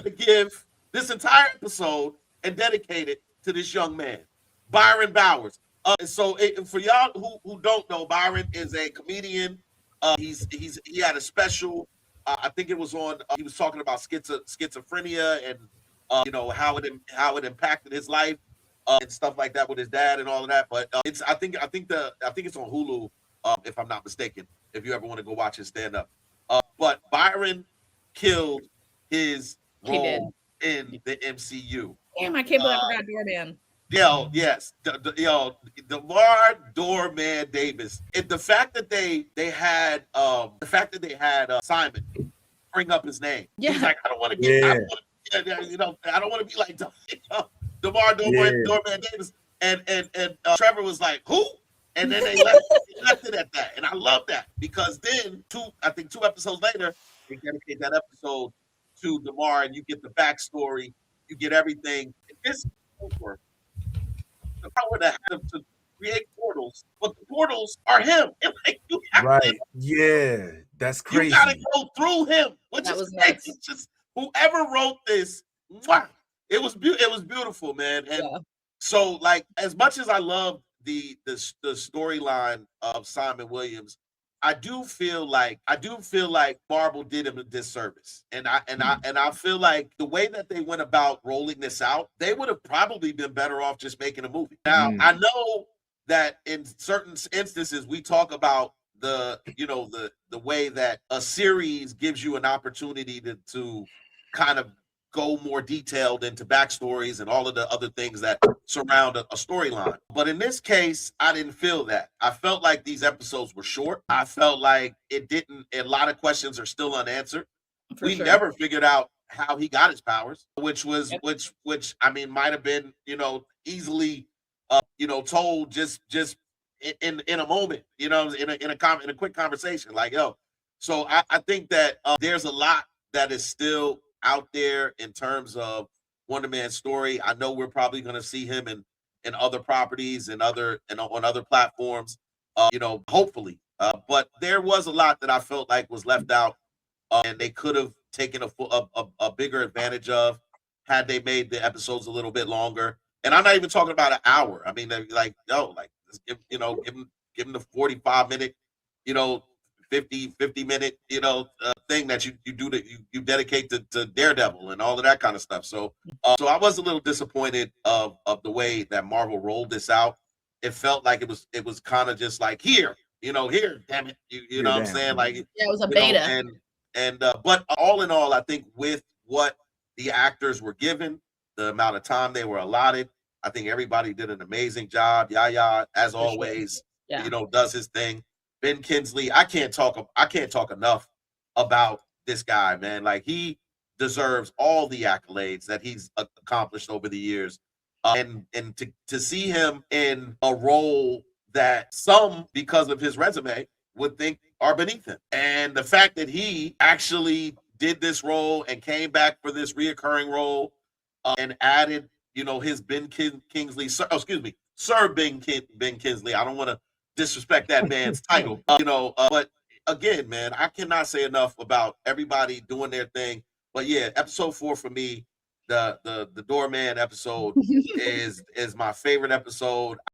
going to give this entire episode and dedicate it to this young man, Byron Bowers. For y'all who don't know, Byron is a comedian. He had a special. I think it was on. He was talking about schizophrenia and how it impacted his life and stuff like that with his dad and all of that. But I think it's on Hulu, if I'm not mistaken. If you ever want to go watch his stand up, but Byron killed his He did. role in the MCU. Damn, I can't believe I forgot Doorman. Yes, DeMar Doorman Davis. And the fact that they had Simon bring up his name. Yeah. He's like, I don't want to get, I don't want to be like DeMar Doorman Davis. And Trevor was like, who? And then they left it at that. And I love that because then two episodes later, they dedicate that episode to DeMar, and you get the backstory, you get everything. And this is over the power to have to create portals, but the portals are him. And like that's crazy. You gotta go through him, which That is was crazy. nuts. Just whoever wrote this, it was beautiful, man. And so, like, as much as I love the storyline of Simon Williams, I do feel like Marvel did him a disservice, and I feel like the way that they went about rolling this out, they would have probably been better off just making a movie. Now, I know that in certain instances we talk about the way that a series gives you an opportunity to kind of go more detailed into backstories and all of the other things that surround a storyline. But in this case, I didn't feel that. I felt like these episodes were short. I felt like a lot of questions are still unanswered. We never figured out how he got his powers, which I mean might have been, easily told just in a moment, in a quick conversation, like, yo. So I think that there's a lot that is still out there in terms of Wonder Man's story. I know we're probably going to see him in other properties and on other platforms, hopefully. But there was a lot that I felt like was left out, and they could have taken a bigger advantage of had they made the episodes a little bit longer. And I'm not even talking about an hour. I mean, like, give him the 45-minute, 50 minute, thing that you do that you dedicate to Daredevil and all of that kind of stuff. So I was a little disappointed of the way that Marvel rolled this out. It felt like it was kind of just like here, damn it, you know what I'm saying? Like, it was a beta. But all in all, I think with what the actors were given, the amount of time they were allotted, I think everybody did an amazing job. Yaya, as always, does his thing. Ben Kingsley, I can't talk enough about this guy, man. Like, he deserves all the accolades that he's accomplished over the years, and to see him in a role that some, because of his resume, would think are beneath him, and the fact that he actually did this role and came back for this reoccurring role, and added, his Ben Kingsley, Sir Ben Kingsley. I don't want to disrespect that man's title, but again, man, I cannot say enough about everybody doing their thing. But yeah, episode 4 for me, the Doorman episode is my favorite episode.